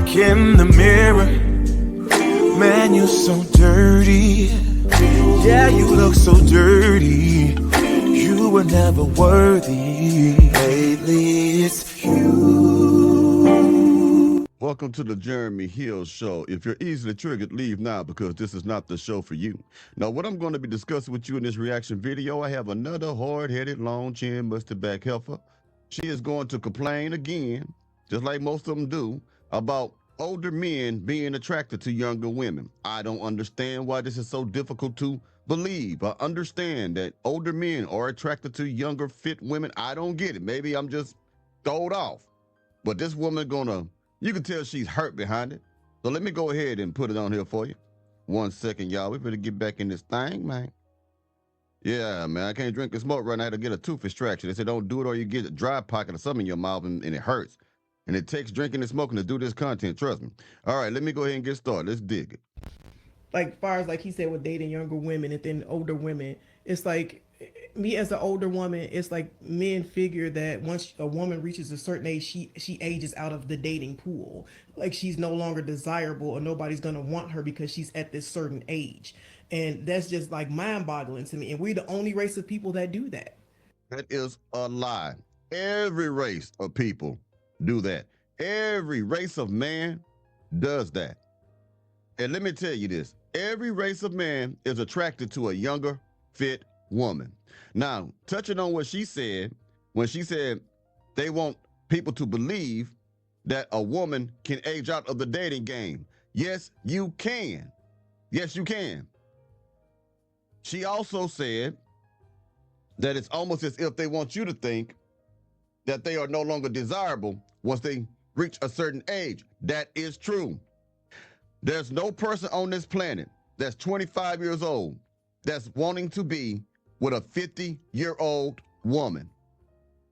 look in the mirror, man, you're so dirty. Yeah, you look so dirty. You were never worthy. Lately, it's you. Welcome to the Jeremy Hill Show. If you're easily triggered, leave now because this is not the show for you. Now, what I'm going to be discussing with you in this reaction video, I have another hard-headed, long-chin, musty-back heifer. She is going to complain again, just like most of them do, about older men being attracted to younger women. I don't understand why this is so difficult to believe. I understand that older men are attracted to younger, fit women. I don't get it. Maybe I'm just throwed off. But this woman you can tell she's hurt behind it. So let me go ahead and put it on here for you. 1 second, y'all. We better get back in this thing, man. Yeah, man, I can't drink and smoke right now to get a tooth extraction. They say don't do it or you get a dry pocket or something in your mouth and it hurts. And it takes drinking and smoking to do this content, trust me. All right, let me go ahead and get started. Let's dig it. Like far as like he said with dating younger women and then older women, it's like me as an older woman, it's like men figure that once a woman reaches a certain age, she ages out of the dating pool. Like she's no longer desirable or nobody's gonna want her because she's at this certain age. And that's just like mind-boggling to me. And we're the only race of people that do that. That is a lie. Every race of people do that. Every race of man does that. And let me tell you this. Every race of man is attracted to a younger, fit woman. Now, touching on what she said, when she said they want people to believe that a woman can age out of the dating game. Yes, you can. Yes, you can. She also said that it's almost as if they want you to think that they are no longer desirable once they reach a certain age. That is true. There's no person on this planet that's 25 years old that's wanting to be with a 50-year-old woman.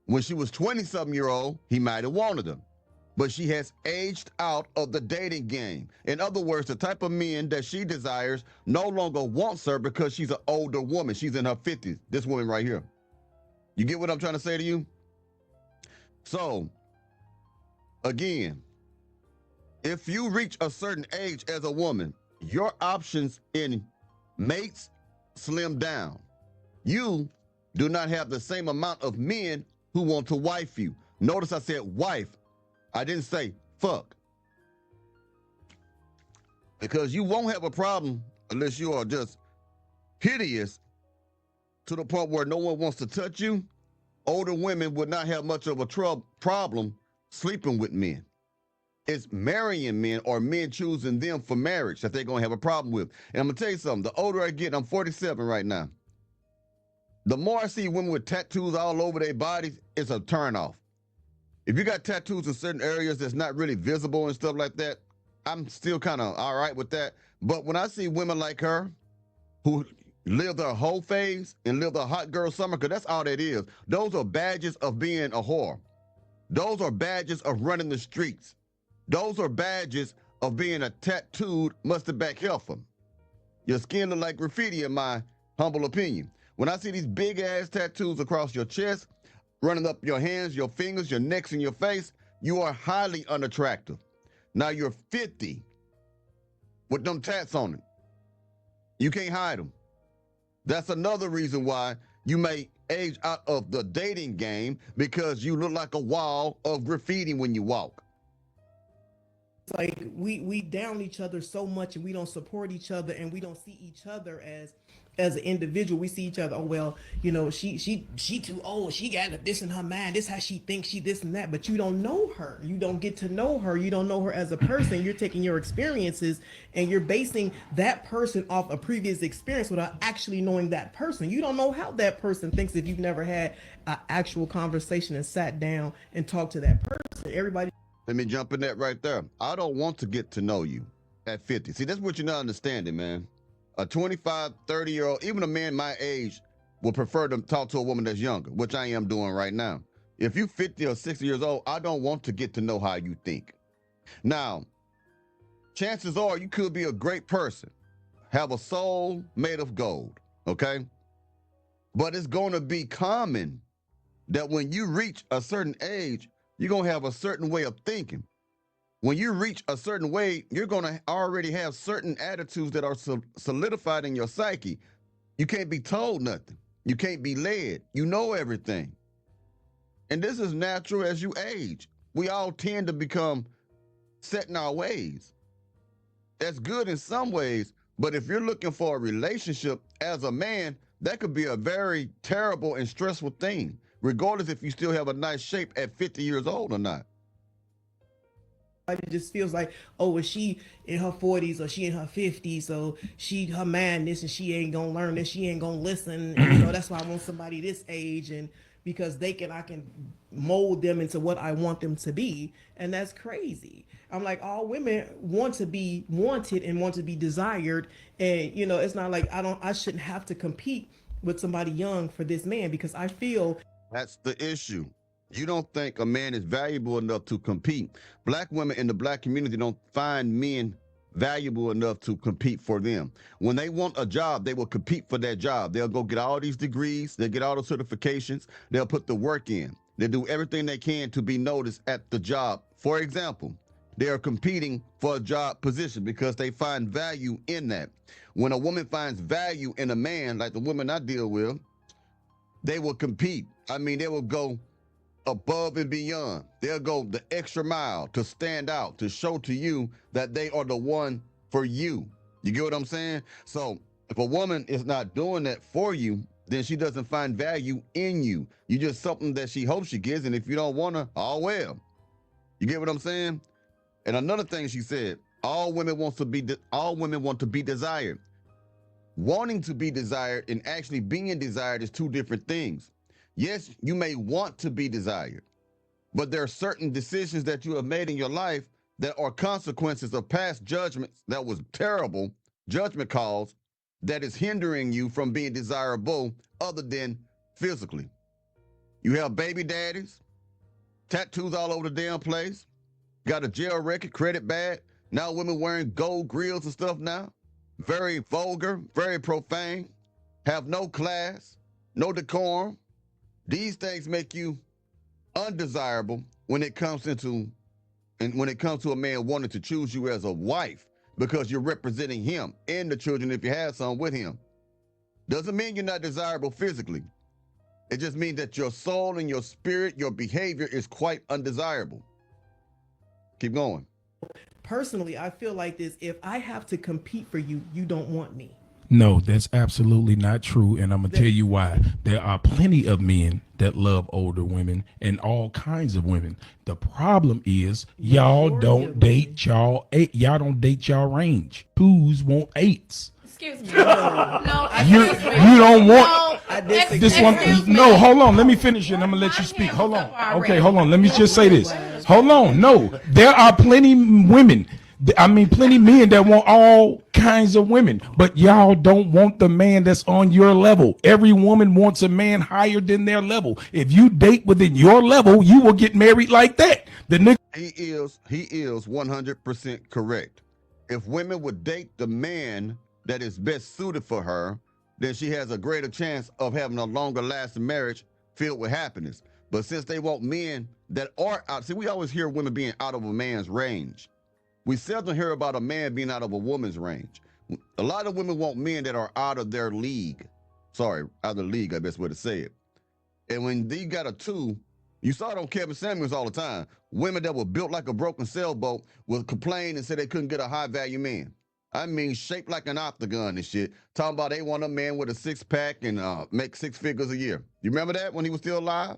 When she was 20-something-year-old, he might have wanted her. But she has aged out of the dating game. In other words, the type of men that she desires no longer wants her because she's an older woman. She's in her 50s, this woman right here. You get what I'm trying to say to you? So, again, if you reach a certain age as a woman, your options in mates slim down. You do not have the same amount of men who want to wife you. Notice I said wife. I didn't say fuck. Because you won't have a problem unless you are just hideous to the point where no one wants to touch you. Older women would not have much of a problem sleeping with men. It's marrying men or men choosing them for marriage that they're going to have a problem with. And I'm going to tell you something. The older I get, I'm 47 right now. The more I see women with tattoos all over their bodies, it's a turnoff. If you got tattoos in certain areas that's not really visible and stuff like that, I'm still kind of all right with that. But when I see women like her who live their whole phase and live the hot girl summer, because that's all that is. Those are badges of being a whore. Those are badges of running the streets. Those are badges of being a tattooed mustard back heifer. Your skin look like graffiti in my humble opinion. When I see these big ass tattoos across your chest, running up your hands, your fingers, your necks, and your face, you are highly unattractive. Now you're 50 with them tats on it. You can't hide them. That's another reason why you may age out of the dating game, because you look like a wall of graffiti when you walk. It's like we down each other so much and we don't support each other and we don't see each other as an individual. We see each other, oh well, you know, she too old, she got this in her mind, this how she thinks, she this and that, but you don't know her. You don't get to know her. You don't know her as a person. You're taking your experiences and you're basing that person off a previous experience without actually knowing that person. You don't know how that person thinks if you've never had an actual conversation and sat down and talked to that person. Everybody. Let me jump in that right there. I don't want to get to know you at 50. See, that's what you're not understanding, man. A 25, 30-year-old, even a man my age, would prefer to talk to a woman that's younger, which I am doing right now. If you're 50 or 60 years old, I don't want to get to know how you think. Now, chances are you could be a great person, have a soul made of gold, okay? But it's going to be common that when you reach a certain age, you're going to have a certain way of thinking. When you reach a certain weight, you're going to already have certain attitudes that are solidified in your psyche. You can't be told nothing. You can't be led. You know everything. And this is natural as you age. We all tend to become set in our ways. That's good in some ways, but if you're looking for a relationship as a man, that could be a very terrible and stressful thing, regardless if you still have a nice shape at 50 years old or not. It just feels like, oh, is she in her 40s or she in her 50s, so her man this and she ain't gonna learn this, she ain't gonna listen. And, that's why I want somebody this age, and because I can mold them into what I want them to be, and that's crazy. I'm like, all women want to be wanted and want to be desired, and it's not like I shouldn't have to compete with somebody young for this man, because I feel that's the issue. You don't think a man is valuable enough to compete. Black women in the black community don't find men valuable enough to compete for them. When they want a job, they will compete for that job. They'll go get all these degrees, they'll get all the certifications, they'll put the work in. They'll do everything they can to be noticed at the job. For example, they are competing for a job position because they find value in that. When a woman finds value in a man, like the women I deal with, they will compete. I mean, they will go above and beyond. They'll go the extra mile to stand out, to show to you that they are the one for you. You get what I'm saying? So if a woman is not doing that for you, then she doesn't find value in you. You just something that she hopes she gets, and if you don't want her, oh well. You get what I'm saying? And another thing she said, all women want to be desired. Wanting to be desired and actually being desired is two different things. Yes, you may want to be desired, but there are certain decisions that you have made in your life that are consequences of past judgments that was terrible judgment calls that is hindering you from being desirable other than physically. You have baby daddies, tattoos all over the damn place, got a jail record, credit bad. Now women wearing gold grills and stuff now. Very vulgar, very profane, have no class, no decorum. These things make you undesirable when it comes to a man wanting to choose you as a wife because you're representing him and the children if you have some with him. Doesn't mean you're not desirable physically. It just means that your soul and your spirit, your behavior is quite undesirable. Keep going. Personally, I feel like this: if I have to compete for you, you don't want me. No, that's absolutely not true. And I'm going to tell you why. There are plenty of men that love older women and all kinds of women. The problem is y'all don't date y'all range. Twos want eights. Excuse me. No, You don't want this one. Excuse No, me. hold on. Let me finish it. I'm going to let you speak. Hold on. Okay, hold on. Let me just say this. Hold on. No, there are plenty women. Plenty men that want all kinds of women, but y'all don't want the man that's on your level. Every woman wants a man higher than their level. If you date within your level, you will get married like that. The nigga. He is 100% correct. If women would date the man that is best suited for her, then she has a greater chance of having a longer lasting marriage filled with happiness. But since they want men that are out, see, we always hear women being out of a man's range. We seldom hear about a man being out of a woman's range. A lot of women want men that are out of their league. Sorry, out of the league, I best way to say it. And when they got a two, you saw it on Kevin Samuels all the time. Women that were built like a broken sailboat would complain and say they couldn't get a high value man. I mean, shaped like an octagon and shit. Talking about they want a man with a six pack and make 6 figures a year. You remember that when he was still alive?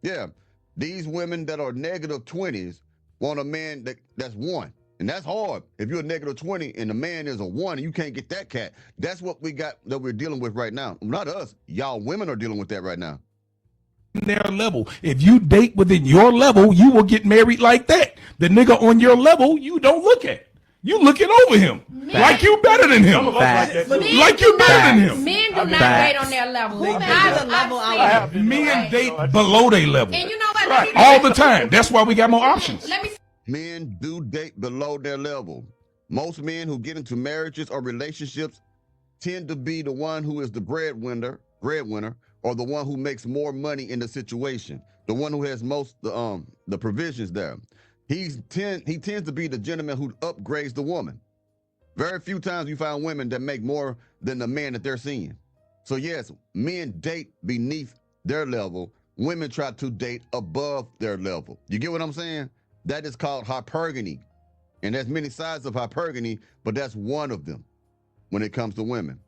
Yeah. These women that are negative 20s want a man that's one. And that's hard. If you're a negative 20 and the man is a 1 and you can't get that cat, that's what we got that we're dealing with right now. Not us. Y'all women are dealing with that right now. Their level. If you date within your level, you will get married like that. The nigga on your level, you don't look at. You looking over him like you better than him. Like you better than him. Men do not date on their level. Men date below their level. And you know what? All the time. That's why we got more options. Men do date below their level. Most men who get into marriages or relationships tend to be the one who is the breadwinner, or the one who makes more money in the situation, the one who has most the provisions there. he tends to be the gentleman who upgrades the woman. Very few times you find women that make more than the man that they're seeing. So yes, men date beneath their level. Women try to date above their level. You get what I'm saying? That is called hypergamy. And there's many sides of hypergamy, but that's one of them when it comes to women.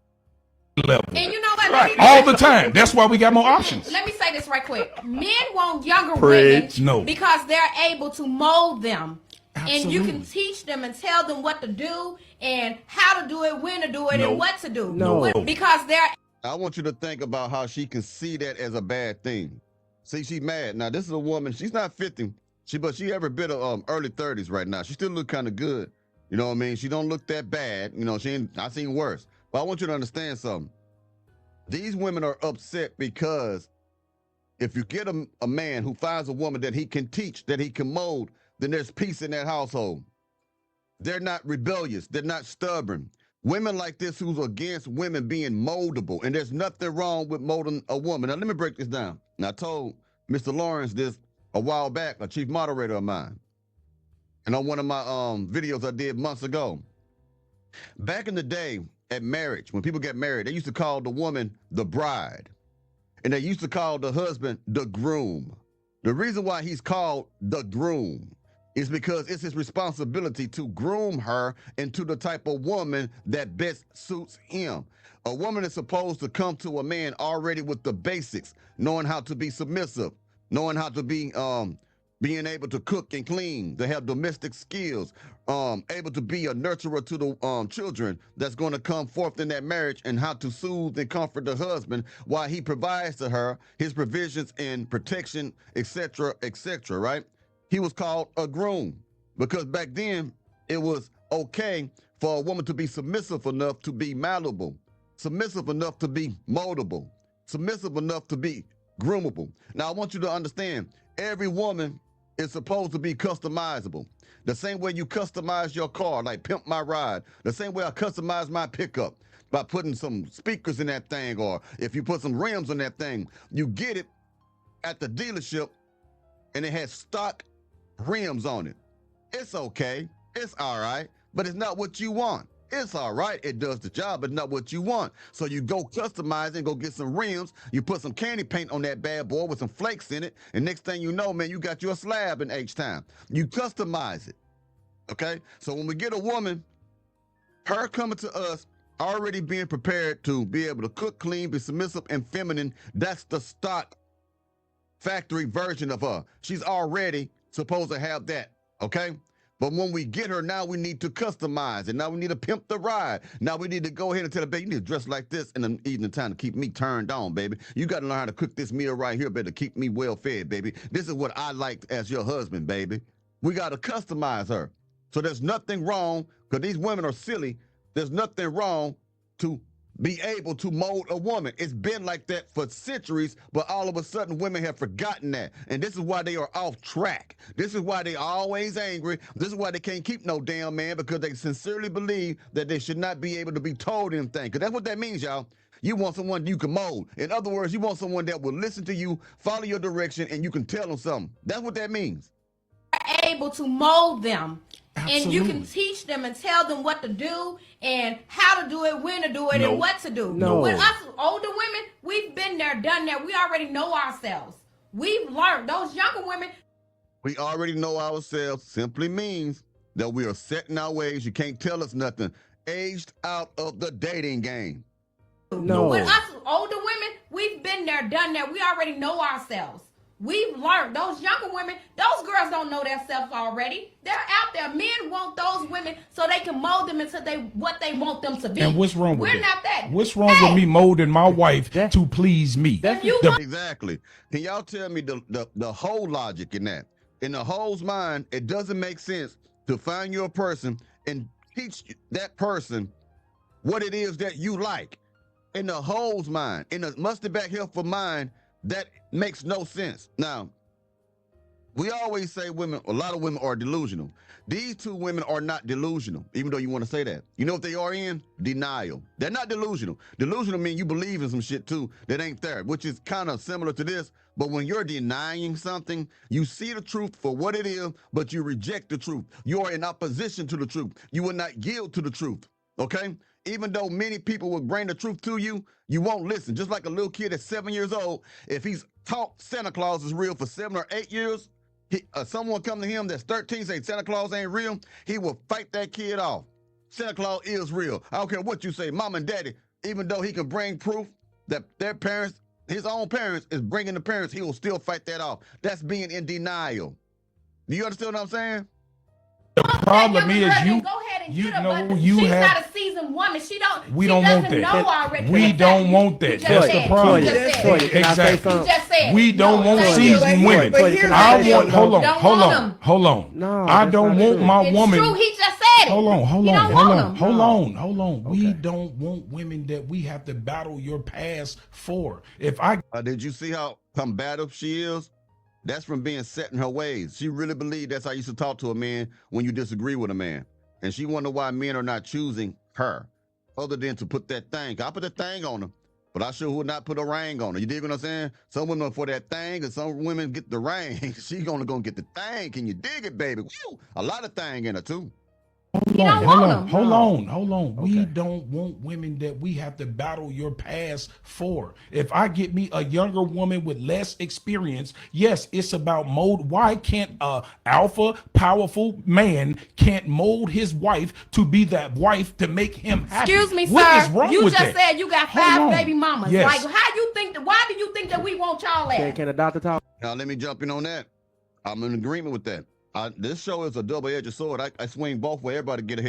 Level. And you know what? Right. All the time. That's why we got more options. Let me say this right quick. Men want younger Preach. women No. because they're able to mold them. And you can Absolutely. teach them and tell them what to do and how to do it, when to do it, No. and what to do. No. Because they're I want you to think about how she can see that as a bad thing. See, she's mad. Now, this is a woman, she's not 50, but she every bit of early 30s right now. She still look kind of good. You know what I mean? She don't look that bad. You know, I seen worse. But I want you to understand something. These women are upset because if you get a man who finds a woman that he can teach, that he can mold, then there's peace in that household. They're not rebellious. They're not stubborn. Women like this who's against women being moldable, and there's nothing wrong with molding a woman. Now, let me break this down. Now, I told Mr. Lawrence this a while back, a chief moderator of mine, and on one of my videos I did months ago. Back in the day at marriage, when people get married, they used to call the woman the bride, and they used to call the husband the groom. The reason why he's called the groom is because it's his responsibility to groom her into the type of woman that best suits him. A woman is supposed to come to a man already with the basics, knowing how to be submissive, knowing how to be, being able to cook and clean, to have domestic skills, able to be a nurturer to the children that's going to come forth in that marriage, and how to soothe and comfort the husband while he provides to her his provisions and protection, etc., right? He was called a groom because back then it was okay for a woman to be submissive enough to be malleable, submissive enough to be moldable, submissive enough to be groomable. Now, I want you to understand, every woman is supposed to be customizable. The same way you customize your car, like Pimp My Ride, the same way I customize my pickup by putting some speakers in that thing, or if you put some rims on that thing, you get it at the dealership and it has stock rims on it. It's okay, it's all right, but it's not what you want. It's all right, it does the job, but not what you want. So you go customize and go get some rims, you put some candy paint on that bad boy with some flakes in it, and next thing you know, man, you got your slab in H-time. You customize it, okay? So when we get a woman, her coming to us, already being prepared to be able to cook, clean, be submissive and feminine, that's the stock factory version of her. She's already supposed to have that, okay? But when we get her, now we need to customize it. Now we need to pimp the ride. Now we need to go ahead and tell her, baby, you need to dress like this in the evening time to keep me turned on, baby. You got to learn how to cook this meal right here, baby, to keep me well fed, baby. This is what I like as your husband, baby. We got to customize her. So there's nothing wrong, because these women are silly. There's nothing wrong to be able to mold a woman. It's been like that for centuries, but all of a sudden women have forgotten that. And this is why they are off track. This is why they are always angry. This is why they can't keep no damn man, because they sincerely believe that they should not be able to be told anything. Because that's what that means, y'all. You want someone you can mold. In other words, you want someone that will listen to you, follow your direction, and you can tell them something. That's what that means. able to mold them. Absolutely. And you can teach them and tell them what to do and how to do it, when to do it, No. and what to do. No. With us older women, we've been there, done that. We already know ourselves. We've learned. Those younger women, We already know ourselves simply means that we are set in our ways. You can't tell us nothing. Aged out of the dating game. No. with us older women, we've been there, done that. We already know ourselves. We've learned. Those younger women, those girls don't know themselves already. They're out there. Men want those women so they can mold them into what they want them to be. And what's wrong with We're that? not that. What's wrong with me molding my wife to please me? If you The- want Exactly. Can y'all tell me the whole logic in that? In the whole's mind, it doesn't make sense to find your person and teach that person what it is that you like. In the whole's mind, in the mustard back here for mind, that makes no sense. Now, We always say women, a lot of women are delusional. These two women are not delusional, even though you want to say that. You know what they are in? Denial. They're not delusional. Delusional means you believe in some shit too that ain't there, which is kind of similar to this. But when you're denying something, you see the truth for what it is, but you reject the truth. You are in opposition to the truth. You will not yield to the truth, okay? Even though many people will bring the truth to you, you won't listen. Just like a little kid that's 7 years old, if he's taught Santa Claus is real for 7 or 8 years, someone come to him that's 13 say Santa Claus ain't real, he will fight that kid off. Santa Claus is real. I don't care what you say, mom and daddy, even though he can bring proof that their parents, his own parents is bringing the parents, he will still fight that off. That's being in denial. Do you understand what I'm saying? The problem is you, go ahead and you get her, know, but you she's have. not a seasoned woman. She don't. We she don't want doesn't that. know already. We don't want that. That's the problem. Toya, can I say Exactly. something? Just said. We don't No, want thank seasoned you. women. But here's I the want. thing. Hold on. Don't Hold want on. them. Hold on. No, I that's don't not want true. my It's woman. true. He just said it. Hold on. Hold You on. don't Hold want on. them. Hold on. Hold on. We Okay. don't want women that we have to battle your past for. If I Did you see how combative she is? That's from being set in her ways. She really believed that's how you should talk to a man when you disagree with a man. And she wonder why men are not choosing her other than to put that thing. I put the thing on her, but I sure would not put a ring on her. You dig what I'm saying? Some women are for that thing and some women get the ring. She gonna get the thing. Can you dig it, baby? Woo! A lot of thing in her too. You don't want them. Hold on. We Okay. don't want women that we have to battle your past for. If I get me a younger woman with less experience, yes, it's about mold. Why can't a alpha, powerful man can't mold his wife to be that wife to make him happy? Excuse me, What sir. is wrong You with just that? said you got Hold 5 on. baby mamas. Yes. Like, how you think that? Why do you think that we want y'all at? Can the doctor talk? Now let me jump in on that. I'm in agreement with that. This show is a double-edged sword. I swing both ways. Everybody gets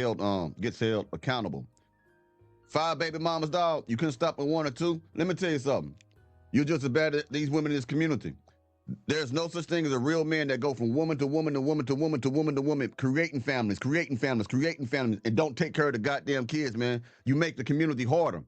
held accountable. 5 baby mamas, dog. You couldn't stop at 1 or 2. Let me tell you something. You're just as bad as these women in this community. There's no such thing as a real man that go from woman to woman to woman to woman to woman to woman, creating families, and don't take care of the goddamn kids, man. You make the community harder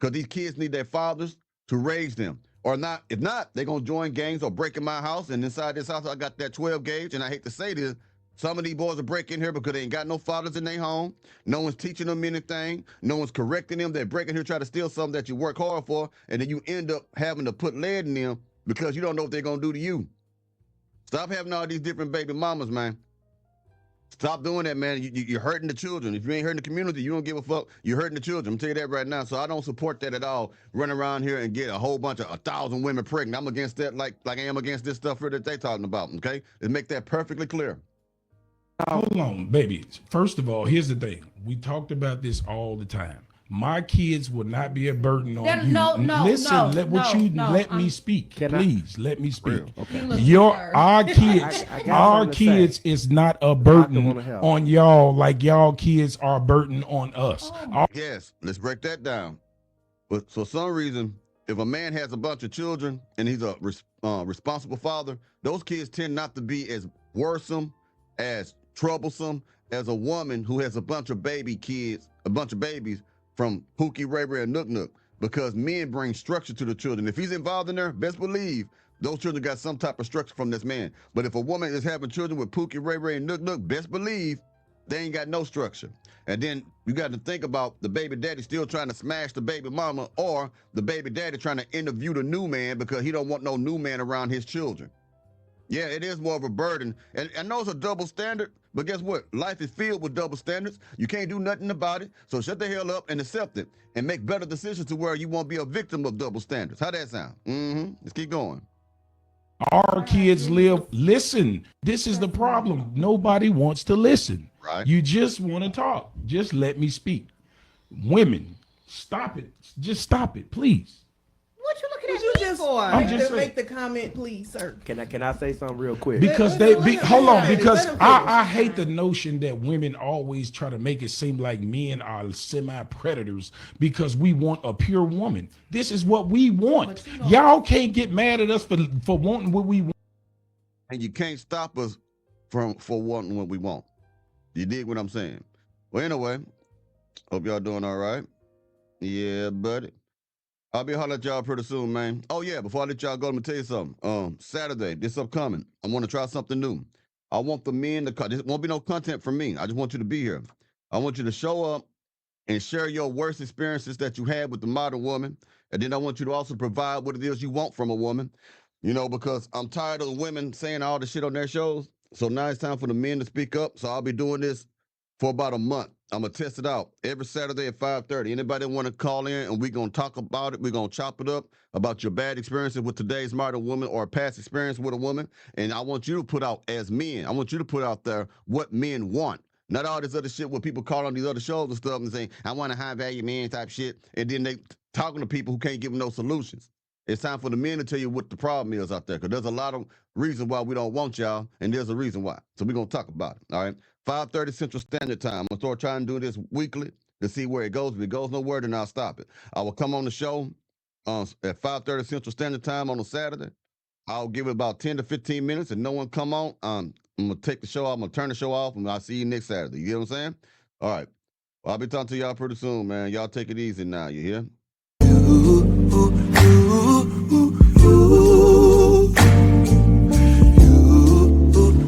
because these kids need their fathers to raise them. Or not, if not, they're gonna join gangs or break in my house. And inside this house, I got that 12 gauge. And I hate to say this, some of these boys are breaking here because they ain't got no fathers in their home. No one's teaching them anything. No one's correcting them. They're breaking here, trying to steal something that you work hard for, and then you end up having to put lead in them because you don't know what they're gonna do to you. Stop having all these different baby mamas, man. Stop doing that, man. You're hurting the children. If you ain't hurting the community, you don't give a fuck. You're hurting the children. I'm telling you that right now. So I don't support that at all. Run around here and get a whole bunch of 1,000 women pregnant. I'm against that like I am against this stuff here that they talking about, okay? Let's make that perfectly clear. Hold on, baby. First of all, here's the thing. We talked about this all the time. My kids will not be a burden on Then you. no, Listen, let me speak. Can I- Please let me speak. Okay. Our kids, I got our something to say. kids is not a wanna burden help. on y'all like y'all kids are a burden on us. Yes, let's break that down. But for some reason, if a man has a bunch of children and he's a responsible father, those kids tend not to be as worrisome, as troublesome as a woman who has a bunch of babies from Pookie, Ray Ray, and Nook Nook, because men bring structure to the children. If he's involved in there, best believe those children got some type of structure from this man. But if a woman is having children with Pookie, Ray Ray, and Nook Nook, best believe they ain't got no structure. And then you got to think about the baby daddy still trying to smash the baby mama, or the baby daddy trying to interview the new man because he don't want no new man around his children. Yeah, it is more of a burden. And I know it's a double standard, but guess what? Life is filled with double standards. You can't do nothing about it. So shut the hell up and accept it and make better decisions to where you won't be a victim of double standards. How that sound? Let's keep going. Our kids listen. This is the problem. Nobody wants to listen. Right. You just want to talk. Just let me speak. Women, stop it. Just stop it, please. What you looking What at you me just for? I'm just saying. make the comment, please, sir. Can I say something real quick? Because hold on, because I hate the notion that women always try to make it seem like men are semi-predators because we want a pure woman. This is what we want. Y'all can't get mad at us for wanting what we want. And you can't stop us for wanting what we want. You dig what I'm saying? Well, anyway, hope y'all doing all right. Yeah, buddy. I'll be hollering at y'all pretty soon, man. Oh yeah, before I let y'all go, let me tell you something. Saturday, this upcoming, I want to try something new. I want the men to come. There won't be no content from me. I just want you to be here. I want you to show up and share your worst experiences that you had with the modern woman. And then I want you to also provide what it is you want from a woman. You know, because I'm tired of women saying all the shit on their shows. So now it's time for the men to speak up. So I'll be doing this for about a month. I'm gonna test it out every Saturday at 5:30. Anybody want to call in and we're gonna talk about it? We're gonna chop it up about your bad experiences with today's modern woman or past experience with a woman. And I want you to put out, as men, I want you to put out there what men want. Not all this other shit where people call on these other shows and stuff and saying, I want a high value man type shit. And then they talking to people who can't give them no solutions. It's time for the men to tell you what the problem is out there, because there's a lot of reasons why we don't want y'all, and there's a reason why. So we're going to talk about it, all right? 5:30 Central Standard Time. I'm going to start trying to do this weekly to see where it goes. If it goes nowhere, then I'll stop it. I will come on the show at 5:30 Central Standard Time on a Saturday. I'll give it about 10 to 15 minutes, and no one come on. I'm going to take the show off. I'm going to turn the show off, and I'll see you next Saturday. You get what I'm saying? All right. Well, I'll be talking to y'all pretty soon, man. Y'all take it easy now. You hear?